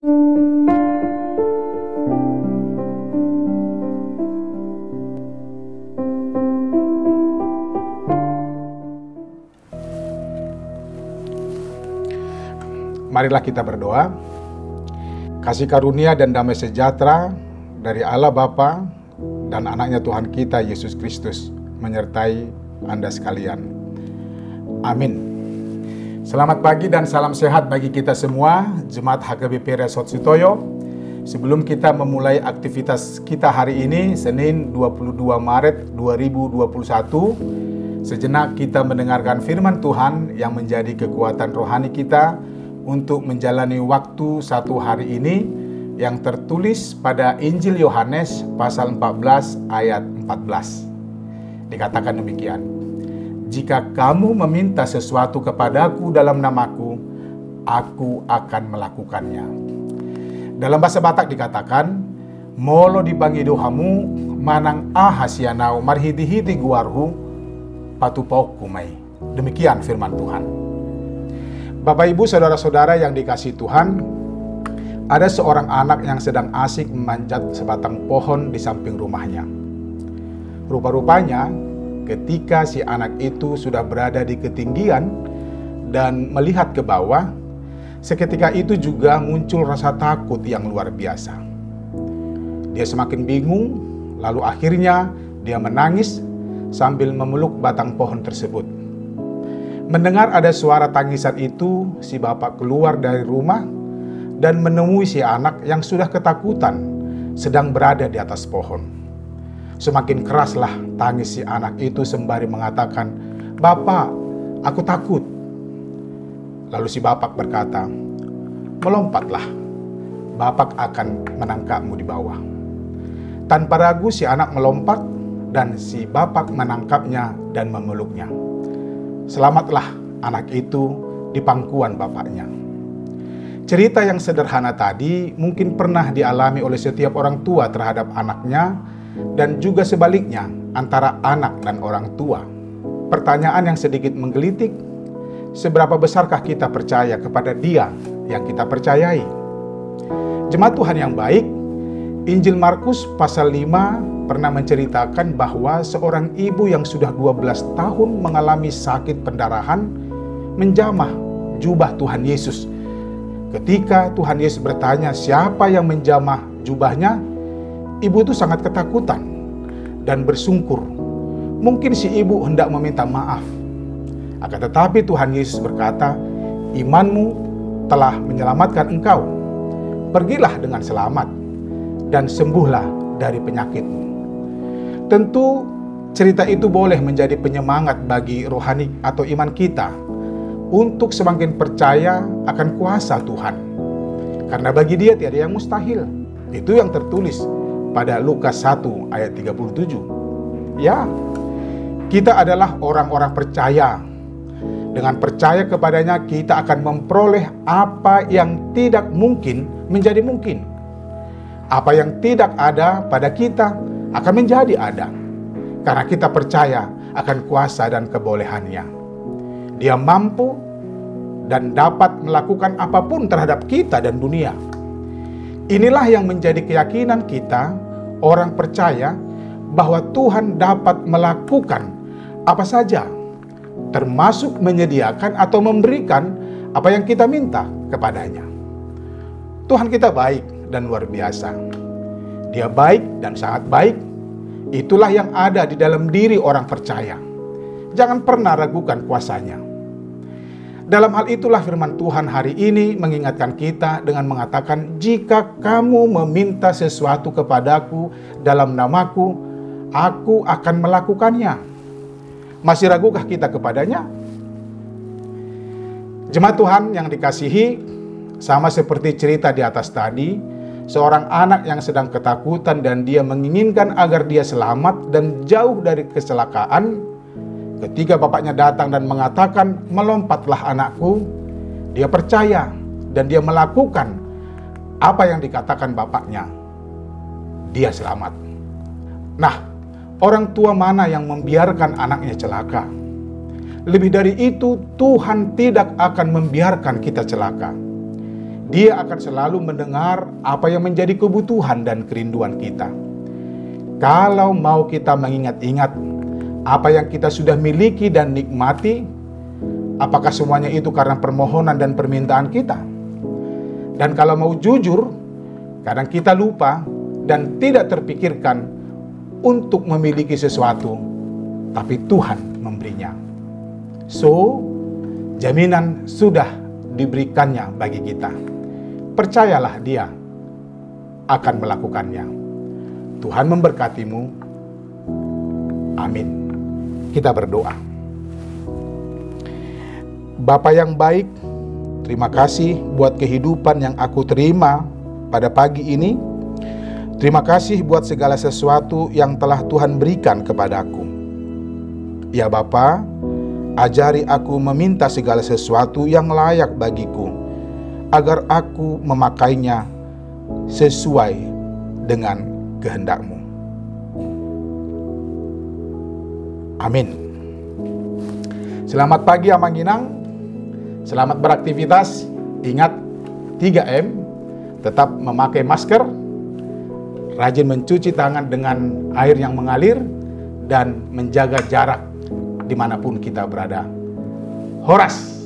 Marilah kita berdoa. Kasih karunia dan damai sejahtera dari Allah Bapa dan anaknya Tuhan kita Yesus Kristus menyertai Anda sekalian. Amin. Selamat pagi dan salam sehat bagi kita semua, Jemaat HKBP Resort Sutoyo. Sebelum kita memulai aktivitas kita hari ini, Senin 22 Maret 2021, sejenak kita mendengarkan firman Tuhan yang menjadi kekuatan rohani kita untuk menjalani waktu satu hari ini yang tertulis pada Injil Yohanes pasal 14 ayat 14. Dikatakan demikian, "Jika kamu meminta sesuatu kepadaku dalam namaku, aku akan melakukannya." Dalam bahasa Batak dikatakan, "Molo dibangi dohamu, manang ahasianau marhiti-hiti guarhu, patupau kumai." Demikian firman Tuhan. Bapak, Ibu, saudara-saudara yang dikasihi Tuhan, ada seorang anak yang sedang asik memanjat sebatang pohon di samping rumahnya. Rupa-rupanya, ketika si anak itu sudah berada di ketinggian dan melihat ke bawah, seketika itu juga muncul rasa takut yang luar biasa. Dia semakin bingung, lalu akhirnya dia menangis sambil memeluk batang pohon tersebut. Mendengar ada suara tangisan itu, si bapak keluar dari rumah dan menemui si anak yang sudah ketakutan sedang berada di atas pohon. Semakin keraslah tangis si anak itu sembari mengatakan, "Bapak, aku takut." Lalu si bapak berkata, "Melompatlah, bapak akan menangkapmu di bawah." Tanpa ragu si anak melompat dan si bapak menangkapnya dan memeluknya. Selamatlah anak itu di pangkuan bapaknya. Cerita yang sederhana tadi mungkin pernah dialami oleh setiap orang tua terhadap anaknya dan juga sebaliknya antara anak dan orang tua. Pertanyaan yang sedikit menggelitik, seberapa besarkah kita percaya kepada Dia yang kita percayai? Jemaat Tuhan yang baik, Injil Markus pasal 5 pernah menceritakan bahwa seorang ibu yang sudah 12 tahun mengalami sakit pendarahan menjamah jubah Tuhan Yesus. Ketika Tuhan Yesus bertanya siapa yang menjamah jubahnya, ibu itu sangat ketakutan dan bersungkur. Mungkin si ibu hendak meminta maaf. Akan tetapi Tuhan Yesus berkata, "Imanmu telah menyelamatkan engkau. Pergilah dengan selamat dan sembuhlah dari penyakitmu." Tentu cerita itu boleh menjadi penyemangat bagi rohani atau iman kita untuk semakin percaya akan kuasa Tuhan. Karena bagi Dia tiada yang mustahil. Itu yang tertulis pada Lukas 1 ayat 37. Ya, kita adalah orang-orang percaya. Dengan percaya kepadanya kita akan memperoleh apa yang tidak mungkin menjadi mungkin. Apa yang tidak ada pada kita akan menjadi ada, karena kita percaya akan kuasa dan kebolehannya. Dia mampu dan dapat melakukan apapun terhadap kita dan dunia. Inilah yang menjadi keyakinan kita, orang percaya, bahwa Tuhan dapat melakukan apa saja, termasuk menyediakan atau memberikan apa yang kita minta kepadanya. Tuhan kita baik dan luar biasa. Dia baik dan sangat baik. Itulah yang ada di dalam diri orang percaya. Jangan pernah ragukan kuasanya. Dalam hal itulah firman Tuhan hari ini mengingatkan kita dengan mengatakan, "Jika kamu meminta sesuatu kepadaku dalam namaku, aku akan melakukannya." Masih ragukah kita kepadanya? Jemaat Tuhan yang dikasihi, sama seperti cerita di atas tadi, seorang anak yang sedang ketakutan dan dia menginginkan agar dia selamat dan jauh dari kecelakaan. Ketika bapaknya datang dan mengatakan, "Melompatlah anakku," dia percaya dan dia melakukan apa yang dikatakan bapaknya. Dia selamat. Nah, orang tua mana yang membiarkan anaknya celaka? Lebih dari itu, Tuhan tidak akan membiarkan kita celaka. Dia akan selalu mendengar apa yang menjadi kebutuhan dan kerinduan kita. Kalau mau kita mengingat-ingat apa yang kita sudah miliki dan nikmati, apakah semuanya itu karena permohonan dan permintaan kita? Dan kalau mau jujur, kadang kita lupa dan tidak terpikirkan untuk memiliki sesuatu, tapi Tuhan memberinya. So, jaminan sudah diberikannya bagi kita. Percayalah Dia akan melakukannya. Tuhan memberkatimu. Amin. Kita berdoa. Bapa yang baik, terima kasih buat kehidupan yang aku terima pada pagi ini. Terima kasih buat segala sesuatu yang telah Tuhan berikan kepadaku. Ya Bapa, ajari aku meminta segala sesuatu yang layak bagiku, agar aku memakainya sesuai dengan kehendak-Mu. Amin. Selamat pagi Amangginang. Selamat beraktivitas. Ingat 3M, tetap memakai masker, rajin mencuci tangan dengan air yang mengalir, dan menjaga jarak dimanapun kita berada. Horas!